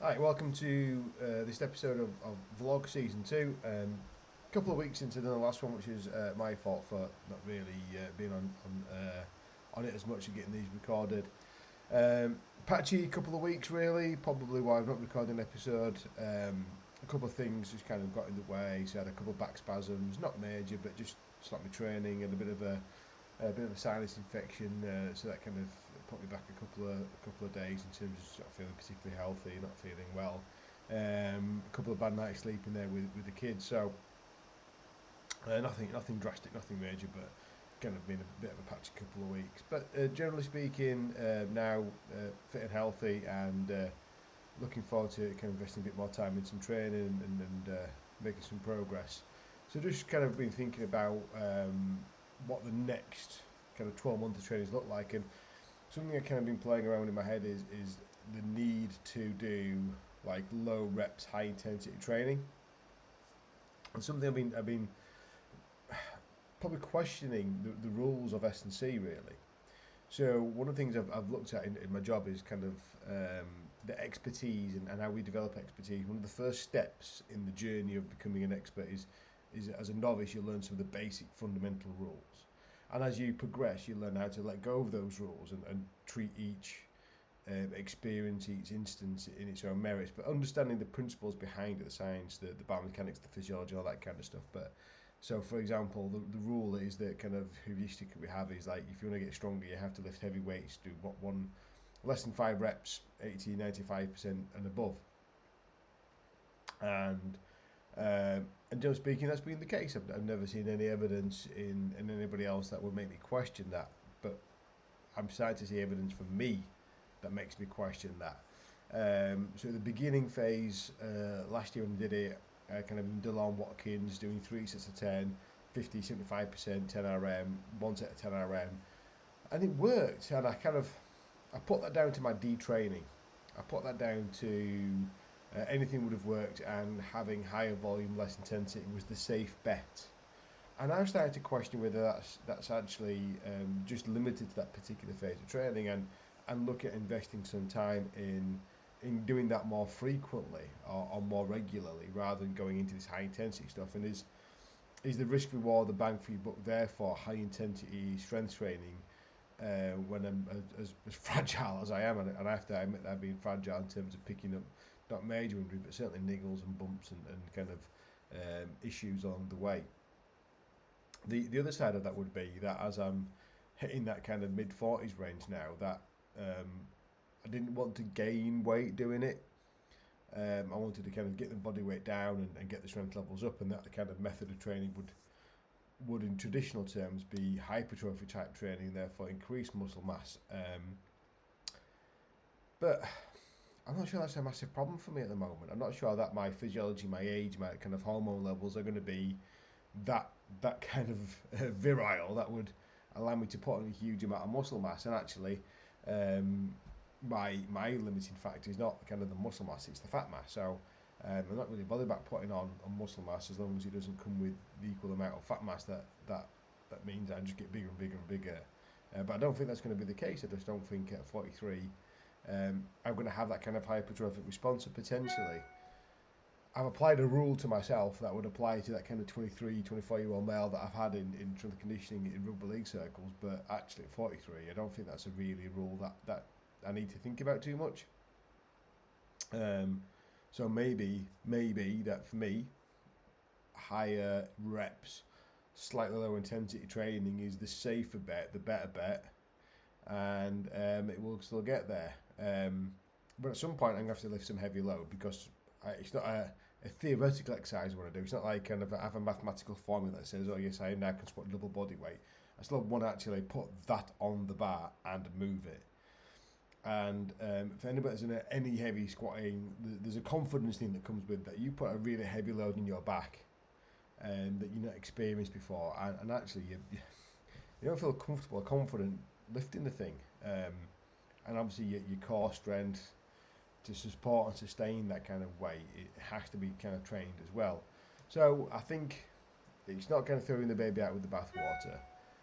Hi, welcome to this episode of Vlog Season 2. A couple of weeks into the last one, which is my fault for not really being on it as much and getting these recorded. Patchy couple of weeks, really, probably why I've not recorded an episode. A couple of things just kind of got in the way, so I had a couple of back spasms, not major, but just stopped my training and a bit of a sinus infection, so that kind of put me back a couple of days in terms of sort of feeling particularly healthy, not feeling well. A couple of bad nights sleeping there with the kids, so nothing drastic, nothing major, but kind of been a bit of a patchy couple of weeks. But generally speaking, now fit and healthy, and looking forward to kind of investing a bit more time in some training and making some progress. So just kind of been thinking about what the next kind of 12 months of trainings look like, and something I kind of been playing around in my head is the need to do like low reps, high intensity training, and something I've been probably questioning the rules of S&C really. So one of the things I've looked at in my job is kind of the expertise and how we develop expertise. One of the first steps in the journey of becoming an expert is as a novice you learn some of the basic fundamental rules, and as you progress you learn how to let go of those rules and treat each experience, each instance in its own merits, but understanding the principles behind it, the science, the biomechanics, the physiology, all that kind of stuff. But so, for example, the rule is that kind of heuristic we have is like if you want to get stronger, you have to lift heavy weights, do what one less than 5 reps, 80-95% and above. And and generally speaking, that's been the case. I've never seen any evidence in anybody else that would make me question that. But I'm starting to see evidence from me that makes me question that. So the beginning phase, last year when I did it, kind of Delon Watkins doing 3 sets of 10, 50, 75%, 10 RM, one set of 10 RM. And it worked. And I put that down to my detraining. I put that down to anything would have worked, and having higher volume, less intensity was the safe bet. And I'm starting to question whether that's actually just limited to that particular phase of training, and look at investing some time in doing that more frequently or more regularly rather than going into this high intensity stuff. And is the risk reward, the bang for your buck, therefore high intensity strength training when I'm as fragile as I am, and I have to admit that I've been fragile in terms of picking up not major injury but certainly niggles and bumps and kind of issues along the way. The other side of that would be that as I'm hitting that kind of mid 40s range now, that I didn't want to gain weight doing it. I wanted to kind of get the body weight down and get the strength levels up, and that the kind of method of training would in traditional terms be hypertrophy type training, therefore increase muscle mass. But I'm not sure that's a massive problem for me at the moment. I'm not sure that my physiology, my age, my kind of hormone levels are going to be that kind of virile that would allow me to put on a huge amount of muscle mass. And actually, my limiting factor is not kind of the muscle mass; it's the fat mass. So I'm not really bothered about putting on muscle mass as long as it doesn't come with the equal amount of fat mass that means I just get bigger and bigger and bigger. But I don't think that's going to be the case. I just don't think at 43 I'm going to have that kind of hypertrophic response. So potentially, I've applied a rule to myself that would apply to that kind of 23, 24-year-old male that I've had in strength conditioning in rugby league circles. But actually, at 43, I don't think that's a really rule that I need to think about too much. So maybe that for me, higher reps, slightly lower intensity training is the safer bet, the better bet, and it will still get there. But at some point, I'm going to have to lift some heavy load because it's not a theoretical exercise I want to do. It's not like kind of I have a mathematical formula that says, oh yes, I now can squat double body weight. I still want to actually put that on the bar and move it. And if anybody's in any heavy squatting, there's a confidence thing that comes with that. You put a really heavy load in your back that you've not experienced before, and actually you don't feel comfortable or confident lifting the thing. And obviously your core strength to support and sustain that kind of weight, it has to be kind of trained as well. So I think it's not kind of throwing the baby out with the bathwater,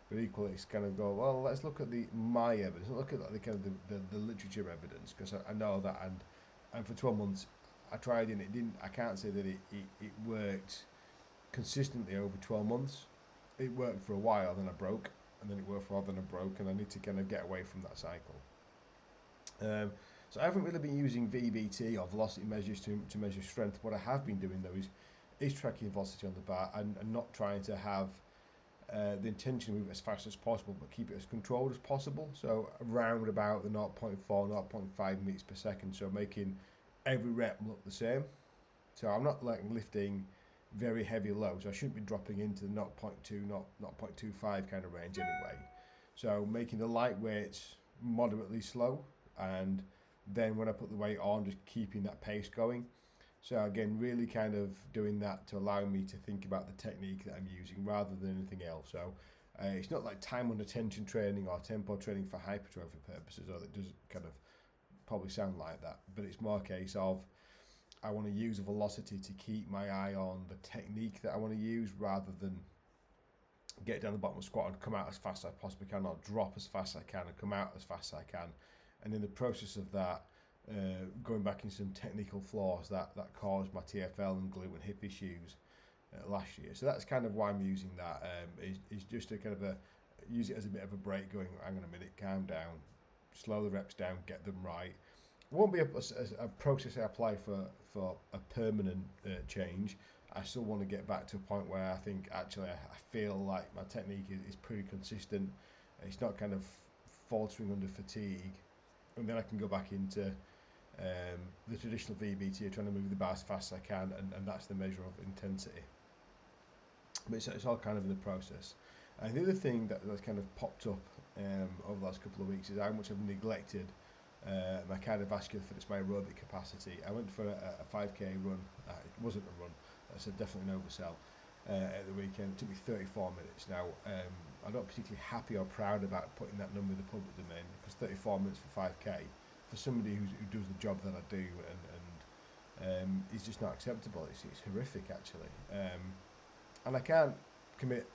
but equally it's kind of go, well, let's look at my evidence, look at the kind of the literature evidence, because I know that, and for 12 months I tried and it didn't. I can't say that it worked consistently over 12 months. It worked for a while, then I broke, and then it worked for a while, then I broke, and I need to kind of get away from that cycle. So I haven't really been using VBT or velocity measures to measure strength. What I have been doing though is tracking velocity on the bar and not trying to have the intention to move as fast as possible, but keep it as controlled as possible. So around about the 0.4, 0.5 meters per second. So making every rep look the same. So I'm not like lifting very heavy loads. I shouldn't be dropping into the 0.2, 0.25 kind of range anyway. So making the light weights moderately slow, and then when I put the weight on, just keeping that pace going. So again, really kind of doing that to allow me to think about the technique that I'm using rather than anything else. So it's not like time under tension training or tempo training for hypertrophy purposes, or that does kind of probably sound like that, but it's more a case of I want to use a velocity to keep my eye on the technique that I want to use rather than get down the bottom of the squat and come out as fast as I possibly can, or drop as fast as I can and come out as fast as I can. And in the process of that, going back in some technical flaws that caused my TFL and glute and hip issues last year. So that's kind of why I'm using that, is just to kind of use it as a bit of a break, going, hang on a minute, calm down, slow the reps down, get them right. It won't be a process I apply for a permanent change. I still want to get back to a point where I think actually I feel like my technique is pretty consistent. It's not kind of faltering under fatigue. And then I can go back into the traditional VBT, trying to move the bar as fast as I can, and that's the measure of intensity. But it's all kind of in the process. And the other thing that's kind of popped up over the last couple of weeks is how much I've neglected my cardiovascular fitness, my aerobic capacity. I went for a 5k run. It wasn't a run, that's definitely an oversell. At the weekend, it took me 34 minutes. Now, I'm not particularly happy or proud about putting that number in the public domain, because 34 minutes for 5k for somebody who does the job that I do and is just not acceptable. It's horrific actually, and I can't commit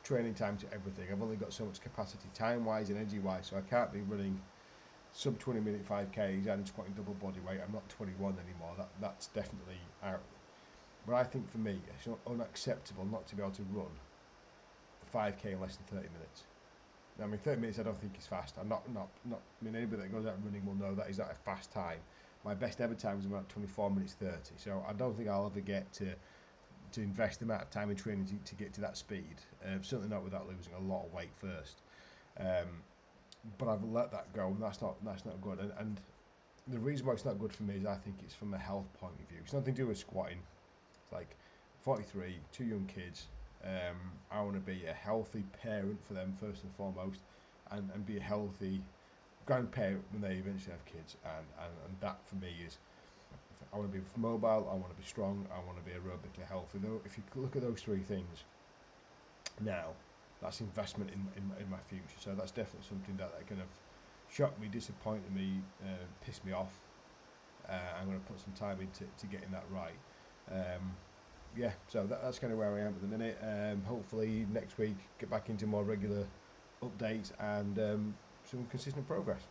training time to everything. I've only got so much capacity time wise and energy wise, so I can't be running sub 20 minute 5Ks and squatting double body weight. I'm not 21 anymore. That's definitely out. But I think for me, it's unacceptable not to be able to run 5k in less than 30 minutes. I mean, 30 minutes I don't think is fast. I'm not. I mean, anybody that goes out running will know that is not a fast time. My best ever time is about 24 minutes 30. So I don't think I'll ever get to invest the amount of time in training to get to that speed. Certainly not without losing a lot of weight first. But I've let that go, and that's not good. And the reason why it's not good for me is I think it's from a health point of view. It's nothing to do with squatting. It's like 43, 2 young kids. I want to be a healthy parent for them first and foremost, and be a healthy grandparent when they eventually have kids. And that for me is, I want to be mobile, I want to be strong, I want to be aerobically healthy. Though, if you look at those 3 things now, that's investment in my future. So that's definitely something that kind of shocked me, disappointed me, pissed me off. I'm going to put some time into getting that right. Yeah, so that's kind of where I am at the minute. Hopefully next week get back into more regular updates and some consistent progress.